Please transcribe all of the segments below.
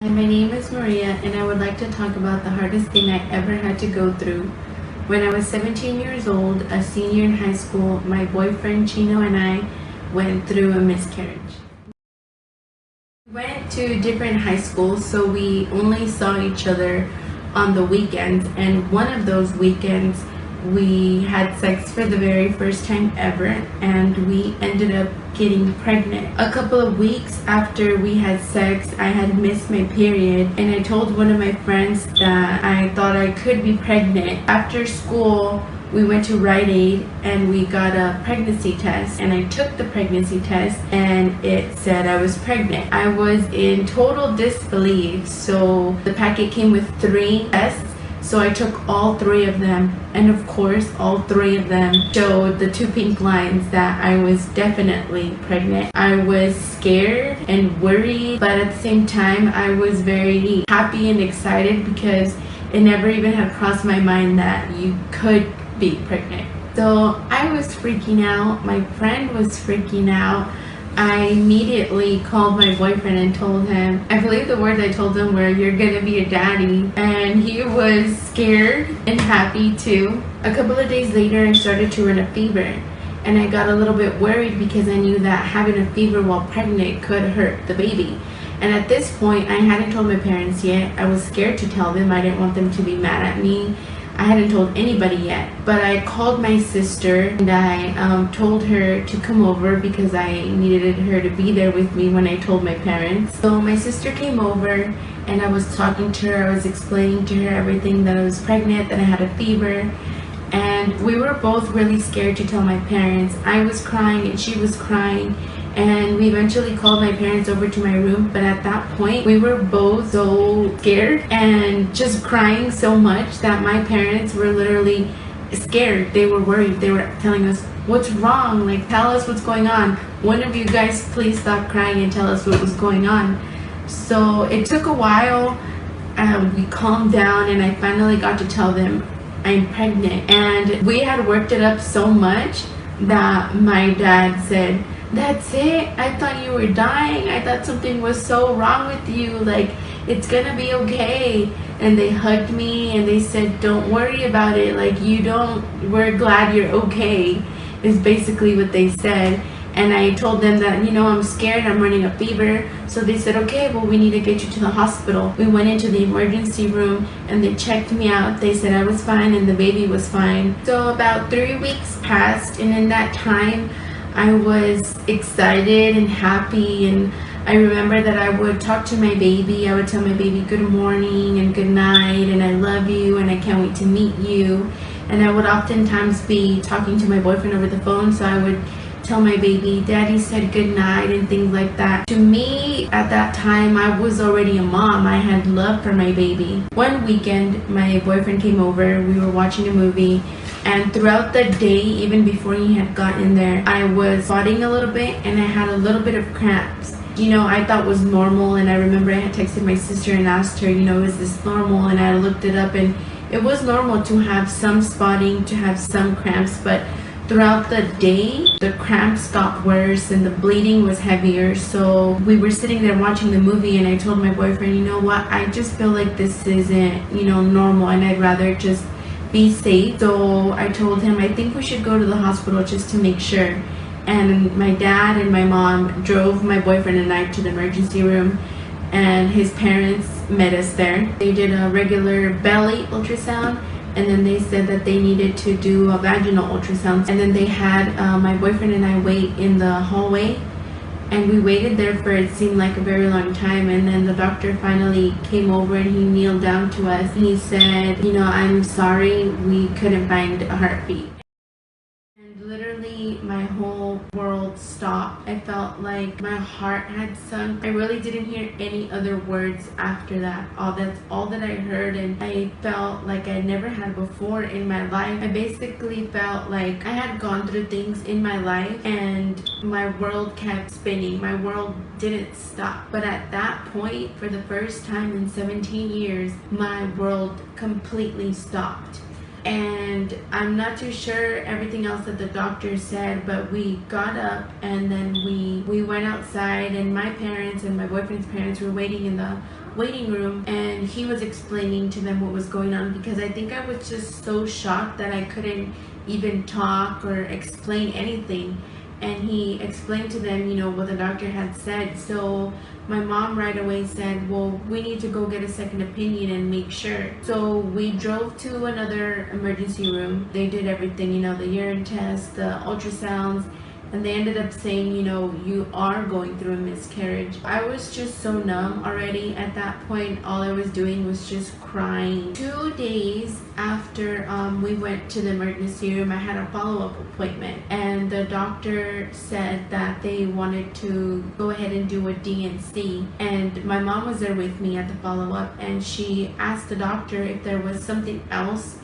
Hi, my name is Maria, and I would like to talk about the hardest thing I ever had to go through. When I was 17 years old, a senior in high school, my boyfriend CHINO and I went through a miscarriage. We went to different high schools, so we only saw each other on the weekends, and one of those weekends we had sex for the very first time ever, and we ended up getting pregnant. A couple of weeks after we had sex, I had missed my period, and I told one of my friends that I thought I could be pregnant. After school, we went to Rite Aid and we got a pregnancy test, and I took the pregnancy test and it said I was pregnant. I was in total disbelief. So the packet came with 3 tests, so I took all 3 of them, and of course all 3 of them showed the 2 pink lines that I was definitely pregnant. I was scared and worried, but at the same time I was very happy and excited because it never even had crossed my mind that you could be pregnant. So I was freaking out, my friend was freaking out. I immediately called my boyfriend and told him, I believe the words I told him were, "You're gonna be a daddy," and he was scared and happy too. A couple of days later, I started to run a fever, and I got a little bit worried because I knew that having a fever while pregnant could hurt the baby. And at this point, I hadn't told my parents yet. I was scared to tell them. I didn't want them to be mad at me. I hadn't told anybody yet, but I called my sister and I told her to come over because I needed her to be there with me when I told my parents. So my sister came over and I was talking to her. I was explaining to her everything, that I was pregnant, that I had a fever, and we were both really scared to tell my parents. I was crying and she was crying, and we eventually called my parents over to my room. But at that point, we were both so scared and just crying so much that my parents were literally scared. They were worried. They were telling us, "What's wrong? Like, tell us what's going on. One of you guys please stop crying and tell us what was going on." So it took a while. We calmed down and I finally got to tell them I'm pregnant. And we had worked it up so much that my dad said, "That's it? I thought you were dying. I thought something was so wrong with you. Like, it's gonna be okay." And they hugged me and they said, "Don't worry about it. Like, we're glad you're okay," is basically what they said. And I told them that, I'm scared, I'm running a fever. So they said, "Okay, well, we need to get you to the hospital." We went into the emergency room and they checked me out. They said I was fine and the baby was fine. So about 3 weeks passed, and in that time, I was excited and happy, and I remember that I would talk to my baby. I would tell my baby good morning and good night and I love you and I can't wait to meet you. And I would oftentimes be talking to my boyfriend over the phone, so I would tell my baby, "Daddy said good night," and things like that. To me, at that time, I was already a mom. I had love for my baby. One weekend, my boyfriend came over. We were watching a movie, and throughout the day, even before he had gotten there, I was spotting a little bit and I had a little bit of cramps. I thought was normal, and I remember I had texted my sister and asked her, "Is this normal?" And I looked it up, and it was normal to have some spotting, to have some cramps, but throughout the day, the cramps got worse and the bleeding was heavier. So we were sitting there watching the movie, and I told my boyfriend, "You know what? I just feel like this isn't, normal, and I'd rather just be safe." So I told him, "I think we should go to the hospital just to make sure." And my dad and my mom drove my boyfriend and I to the emergency room, and his parents met us there. They did a regular belly ultrasound, and then they said that they needed to do a vaginal ultrasound. And then they had my boyfriend and I wait in the hallway, and we waited there for, it seemed like, a very long time. And then the doctor finally came over and he kneeled down to us. He said, "I'm sorry, we couldn't find a heartbeat." And literally my whole world stopped. I felt like my heart had sunk. I really didn't hear any other words after that. That's all that I heard, and I felt like I never had before in my life. I basically felt like I had gone through things in my life and my world kept spinning. My world didn't stop. But at that point, for the first time in 17 years, my world completely stopped. And I'm not too sure everything else that the doctor said, but we got up and then we went outside, and my parents and my boyfriend's parents were waiting in the waiting room, and he was explaining to them what was going on, because I think I was just so shocked that I couldn't even talk or explain anything. And he explained to them, what the doctor had said. So my mom right away said, well, we need to go get a second opinion and make sure. So we drove to another emergency room. They did everything, the urine test, the ultrasounds, and they ended up saying, you are going through a miscarriage. I was just so numb already at that point. All I was doing was just crying. 2 days after we went to the emergency room, I had a follow-up appointment, and the doctor said that they wanted to go ahead and do a DNC. And my mom was there with me at the follow-up, and she asked the doctor if there was something else,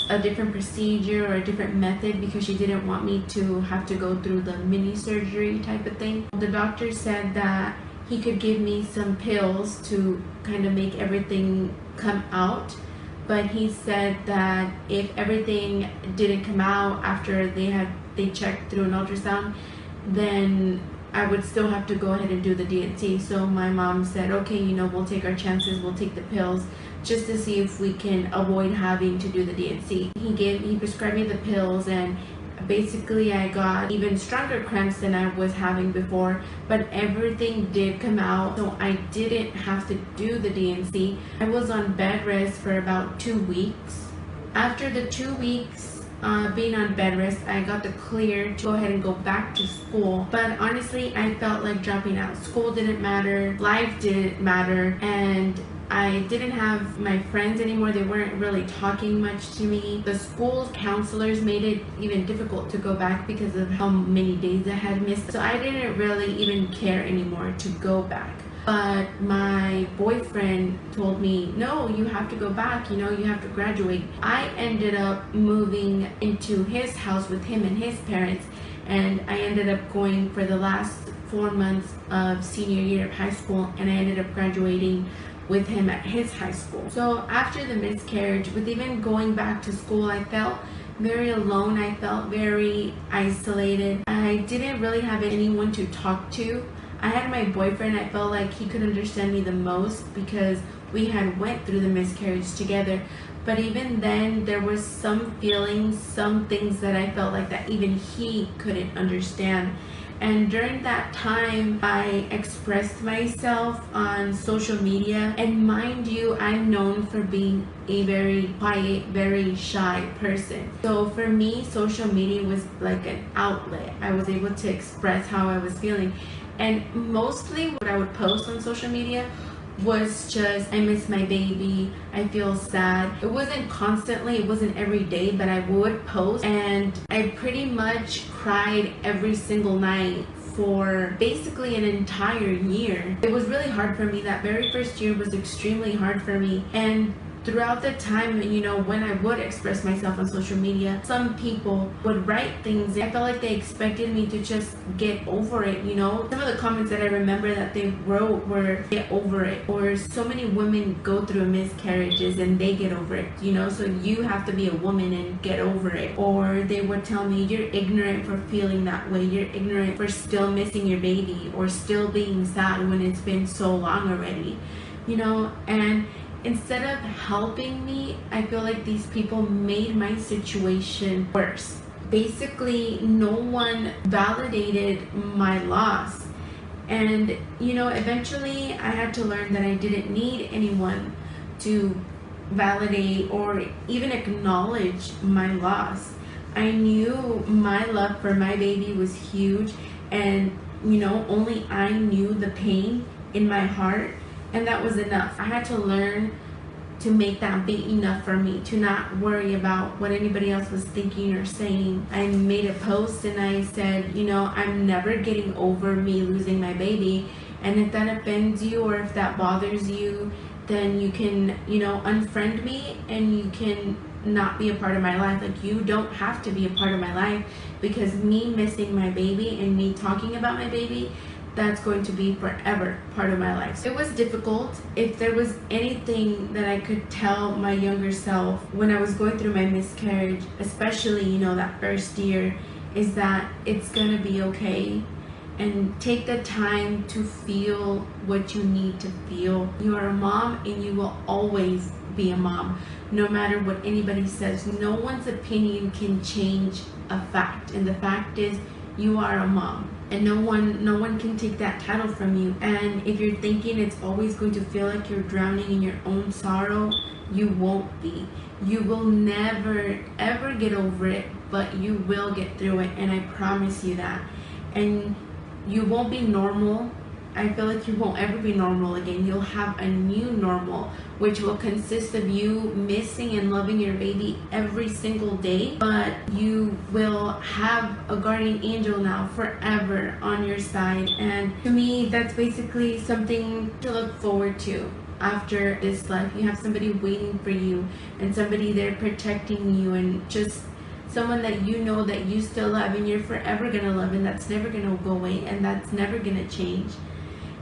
a different procedure or a different method, because she didn't want me to have to go through the mini surgery type of thing. The doctor said that he could give me some pills to kind of make everything come out, but he said that if everything didn't come out after they checked through an ultrasound, then I would still have to go ahead and do the DNC. So my mom said, okay, we'll take our chances, we'll take the pills just to see if we can avoid having to do the DNC. He prescribed me the pills, and basically I got even stronger cramps than I was having before, but everything did come out, so I didn't have to do the DNC. I was on bed rest for about 2 weeks. After the 2 weeks being on bed rest, I got the clear to go ahead and go back to school. But honestly, I felt like dropping out. School didn't matter, life didn't matter, and I didn't have my friends anymore. They weren't really talking much to me. The school counselors made it even difficult to go back because of how many days I had missed. So I didn't really even care anymore to go back. But my boyfriend told me, no, you have to go back, you have to graduate. I ended up moving into his house with him and his parents, and I ended up going for the last 4 months of senior year of high school, and I ended up graduating with him at his high school. So after the miscarriage, with even going back to school, I felt very alone. I felt very isolated. I didn't really have anyone to talk to. I had my boyfriend. I felt like he could understand me the most because we had went through the miscarriage together. But even then, there was some feelings, some things that I felt like that even he couldn't understand. And during that time, I expressed myself on social media. And mind you, I'm known for being a very quiet, very shy person. So for me, social media was like an outlet. I was able to express how I was feeling. And mostly what I would post on social media was just, I miss my baby, I feel sad. It wasn't constantly, it wasn't every day, but I would post, and I pretty much cried every single night for basically an entire year. It was really hard for me. That very first year was extremely hard for me. And throughout the time, when I would express myself on social media, some people would write things. I felt like they expected me to just get over it, Some of the comments that I remember that they wrote were, get over it. Or so many women go through miscarriages and they get over it, So you have to be a woman and get over it. Or they would tell me, you're ignorant for feeling that way. You're ignorant for still missing your baby or still being sad when it's been so long already, And instead of helping me, I feel like these people made my situation worse. Basically, no one validated my loss. And, eventually I had to learn that I didn't need anyone to validate or even acknowledge my loss. I knew my love for my baby was huge, and, only I knew the pain in my heart. And that was enough. I had to learn to make that be enough for me, to not worry about what anybody else was thinking or saying. I made a post and I said, I'm never getting over me losing my baby. And if that offends you or if that bothers you, then you can, unfriend me and you can not be a part of my life. Like, you don't have to be a part of my life, because me missing my baby and me talking about my baby, that's going to be forever part of my life. It was difficult. If there was anything that I could tell my younger self when I was going through my miscarriage, especially, that first year, is that it's gonna be okay. and take the time to feel what you need to feel. You are a mom and you will always be a mom, no matter what anybody says. No one's opinion can change a fact, and the fact is you are a mom, and no one can take that title from you. And if you're thinking it's always going to feel like you're drowning in your own sorrow, you won't be. You will never ever get over it, but you will get through it, and I promise you that. And you won't be normal. I feel like you won't ever be normal again. You'll have a new normal, which will consist of you missing and loving your baby every single day, but you will have a guardian angel now forever on your side. And to me, that's basically something to look forward to. After this life, you have somebody waiting for you, and somebody there protecting you, and just someone that you know that you still love and you're forever gonna love, and that's never gonna go away, and that's never gonna change.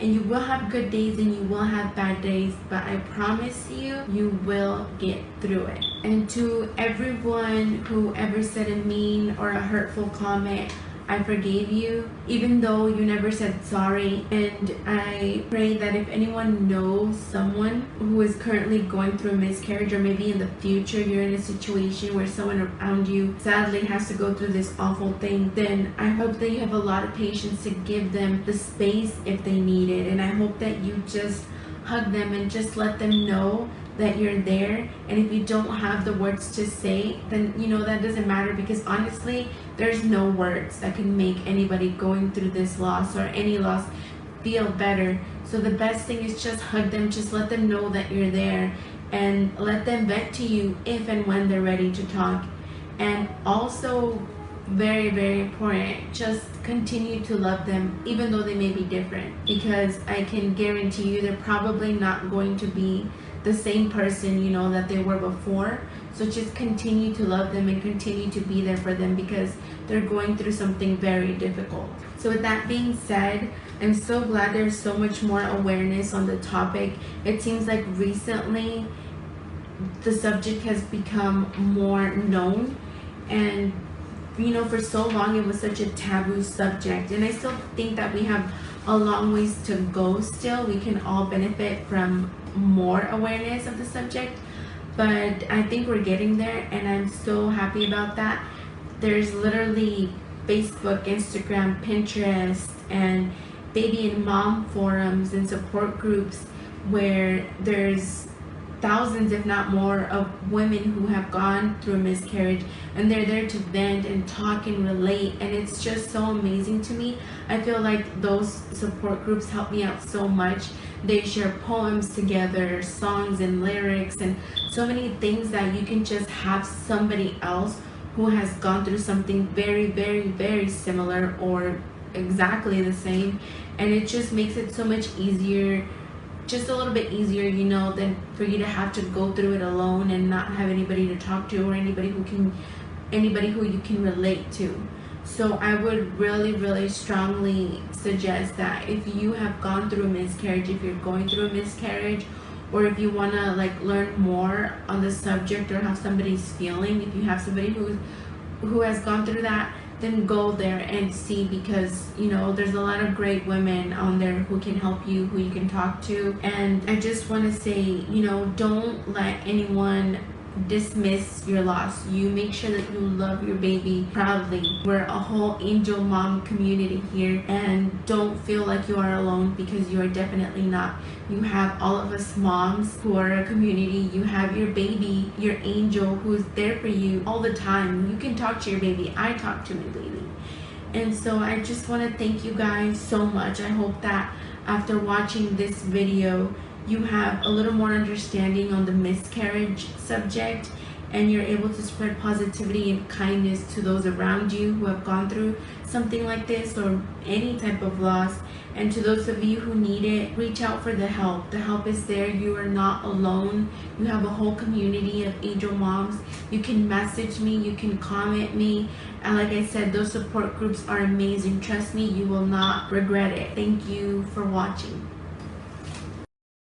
And you will have good days and you will have bad days, but I promise you, you will get through it. And to everyone who ever said a mean or a hurtful comment, I forgave you, even though you never said sorry. And I pray that if anyone knows someone who is currently going through a miscarriage, or maybe in the future you're in a situation where someone around you sadly has to go through this awful thing, then I hope that you have a lot of patience to give them the space if they need it. And I hope that you just hug them and just let them know that you're there. And if you don't have the words to say, then you know that doesn't matter, because honestly, there's no words that can make anybody going through this loss or any loss feel better. So the best thing is just hug them, just let them know that you're there, and let them vent to you if and when they're ready to talk. And also, very, very important, just continue to love them even though they may be different, because I can guarantee you they're probably not going to be the same person, you know, that they were before. So just continue to love them and continue to be there for them, because they're going through something very difficult. So with that being said, I'm so glad there's so much more awareness on the topic. It seems like recently the subject has become more known, and you know, for so long it was such a taboo subject, and I still think that we have a long ways to go still. We can all benefit from more awareness of the subject, but I think we're getting there, and I'm so happy about that. There's literally Facebook, Instagram, Pinterest, and baby and mom forums and support groups where there's thousands, if not more, of women who have gone through a miscarriage, and they're there to vent and talk and relate, and it's just so amazing to me. I feel like those support groups help me out so much. They share poems together, songs and lyrics, and so many things that you can just have somebody else who has gone through something very, very, very similar or exactly the same, and it just makes it so much easier, just a little bit easier, you know, than for you to have to go through it alone and not have anybody to talk to, or anybody who you can relate to. So I would really, really strongly suggest that if you have gone through a miscarriage, if you're going through a miscarriage, or if you want to like learn more on the subject, or how somebody's feeling, if you have somebody who has gone through that, then go there and see, because you know there's a lot of great women on there who can help you, who you can talk to. And I just want to say, you know, don't let anyone dismiss your loss. You make sure that you love your baby proudly. We're a whole angel mom community here, and don't feel like you are alone, because you are definitely not. You have all of us moms who are a community. You have your baby, your angel, who is there for you all the time. You can talk to your baby. I talk to my baby. And so I just want to thank you guys so much. I hope that after watching this video, you have a little more understanding on the miscarriage subject, and you're able to spread positivity and kindness to those around you who have gone through something like this or any type of loss. And to those of you who need it, reach out for the help. The help is there. You are not alone. You have a whole community of angel moms. You can message me, you can comment me, and like I said, those support groups are amazing. Trust me, you will not regret it. Thank you for watching.